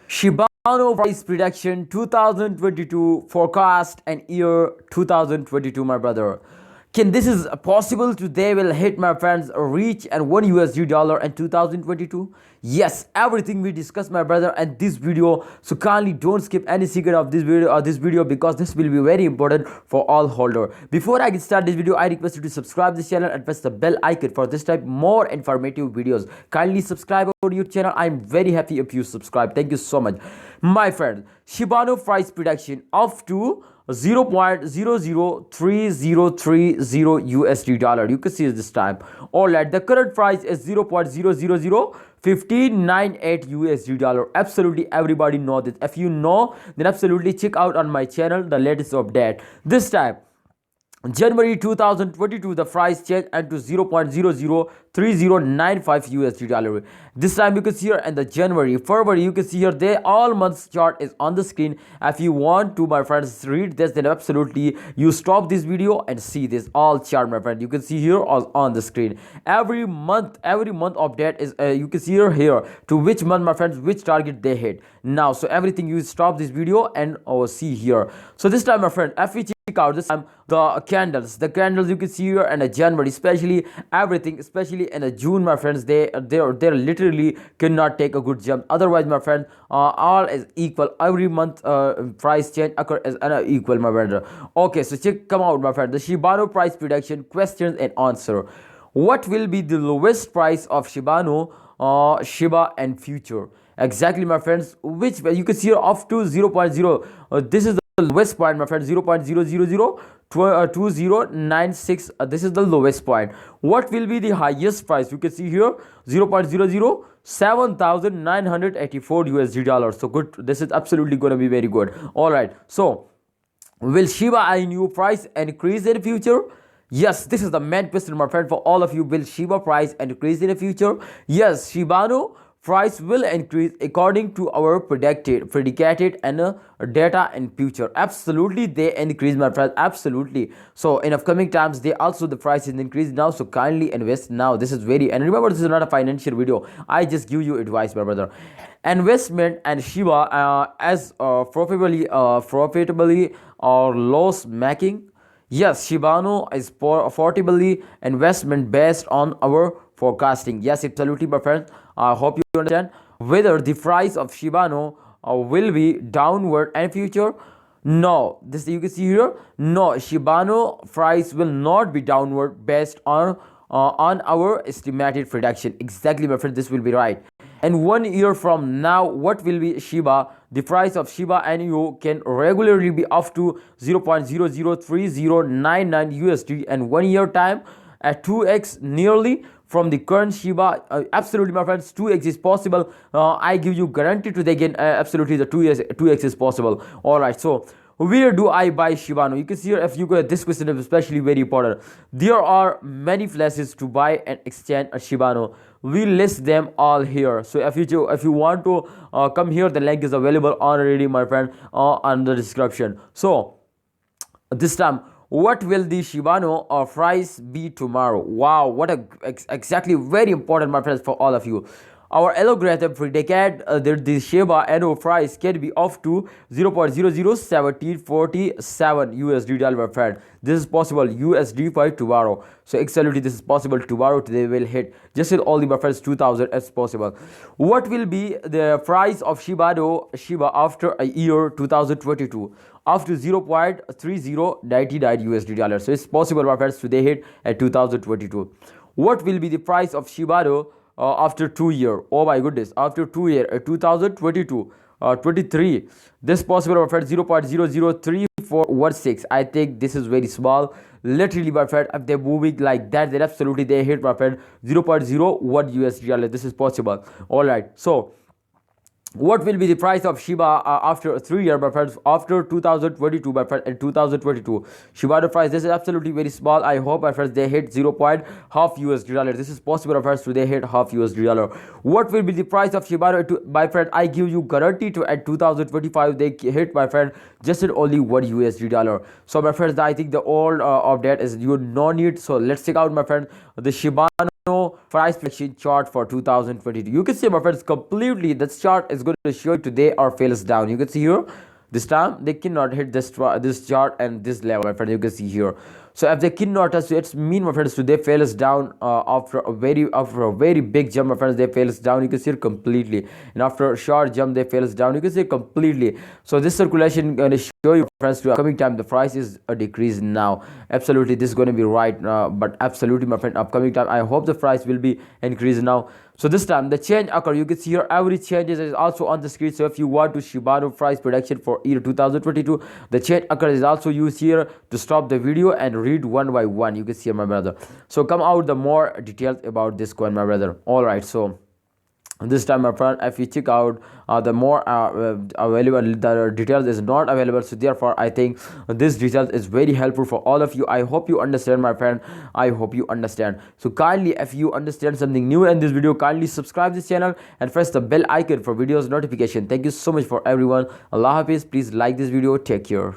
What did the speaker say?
Shibano price prediction 2022 forecast and year 2022, my brother. Can this is possible? Today will hit, my friends, a reach and $1 in 2022. Yes, everything we discuss, my brother, and this video. So kindly don't skip any second of this video because this will be very important for all holder. Before I get start this video, I request you to subscribe this channel and press the bell icon for this type more informative videos. Kindly subscribe our YouTube channel. I'm very happy if you subscribe. Thank you so much, my friend. Shibano price prediction up to 0.003030 USD dollar. You can see it this time. Alright, the current price is 0.001598 USD dollar. Absolutely everybody know this. If you know, then absolutely check out on my channel the latest update. This time January 2022, the price changed into 0.003095 USD dollar. This time you can see here in the January, February, you can see here they all months chart is on the screen. If you want to, my friends, read this, then absolutely you stop this video and see this all chart, my friend. You can see here on the screen. Every month update is you can see here to which month, my friends, which target they hit. Now, so everything you stop this video and see here. So this time, my friend, if we check out this time the candles you can see here in a January, especially everything, especially in a June, my friends, they literally cannot take a good jump. Otherwise, my friend, all is equal. Every month price change occur is equal, my friend. Okay, so come out, my friend, the Shibano price prediction, questions and answer. What will be the lowest price of Shibano, Shiba and future? Exactly, my friends, which you can see here up to 0.0. This is the lowest point, my friend, 0.0002096. This is the lowest point. What will be the highest price? You can see here 0.007,984 USD dollars. So good, this is absolutely going to be very good. All right, so will Shiba Inu price increase in the future? Yes, this is the main question, my friend, for all of you. Will Shiba price increase in the future? Yes, Shibano price will increase according to our predicated and data in future. Absolutely they increase, my friend, absolutely. So in upcoming times they also the price is increased now, so kindly invest now. This is very, and remember, this is not a financial video, I just give you advice, my brother. Investment and Shiba as profitably or loss making. Yes, Shibano is affordably investment based on our forecasting. Yes, absolutely, my friend. I hope you understand. Whether the price of Shibano will be downward in future? No, this you can see here. No, Shibano price will not be downward based on our estimated prediction. Exactly, my friend. This will be right. And 1 year from now, what will be Shiba? The price of Shiba Inu can regularly be up to 0.003099 USD, and 1 year time at 2x nearly from the current Shiba. Absolutely, my friends, 2x is possible. I give you guarantee to the again. Absolutely, the 2x is possible. All right, so where do I buy Shibano? You can see here, if you go, this question is especially very important. There are many places to buy and exchange a Shibano. We list them all here. So if you want to come here, the link is available already, my friend, on the description. So this time, what will the Shibano price be tomorrow? Wow, what a exactly very important, my friends, for all of you. Our algorithm predicate that the Shiba Inu price can be up to 0.001747 USD dollar, my friend. This is possible USD for tomorrow. So absolutely this is possible tomorrow. They will hit just in all the, my friends, 2000 as possible. What will be the price of Shiba after a year 2022? After 0.3099 USD dollars. So it's possible, my friends, today hit at 2022. What will be the price of Shibano after 2 years? Oh my goodness, after 2 years, 2022, 23. This possible, my friend, 0.003416. I think this is very small. Literally, my friend, if they're moving like that, then absolutely they hit, my friend, 0.01 USD dollar. This is possible. All right, so what will be the price of Shiba after 3 years, my friends, after 2022, my friend, in 2022? Shibano price, this is absolutely very small. I hope, my friends, they hit 0.5 USD dollar. This is possible, my friends, they hit half USD dollar. What will be the price of Shibano, my friend? I give you guarantee to at 2025 they hit, my friend, just at only 1 USD dollar. So, my friends, I think the old of that is you no need. So let's check out, my friend, the Shibano price prediction chart for 2022. You can see, my friends, completely this chart is going to show you today or fails down. You can see here, this time they cannot hit this chart and this level, my friend. You can see here. So if they cannot touch, so it's mean, my friends, today fails down after a very big jump, my friends. They fails down. You can see it completely, and after a short jump, they fails down. You can see it completely. So this circulation going to show you, friends, to upcoming time the price is a decrease now. Absolutely, this is going to be right, but absolutely, my friend, upcoming time I hope the price will be increased now. So this time the change occur. You can see here every changes is also on the screen. So if you want to Shiba Inu price prediction for year 2022, the change occur is also used here to stop the video and read one by one. You can see here, my brother. So come out the more details about this coin, my brother. All right, so this time, my friend, if you check out the more available, the details is not available. So therefore I think this details is very helpful for all of you. I hope you understand, my friend. I hope you understand. So kindly, if you understand something new in this video, kindly subscribe this channel and press the bell icon for videos notification. Thank you so much for everyone. Allah Hafiz. Please like this video. Take care.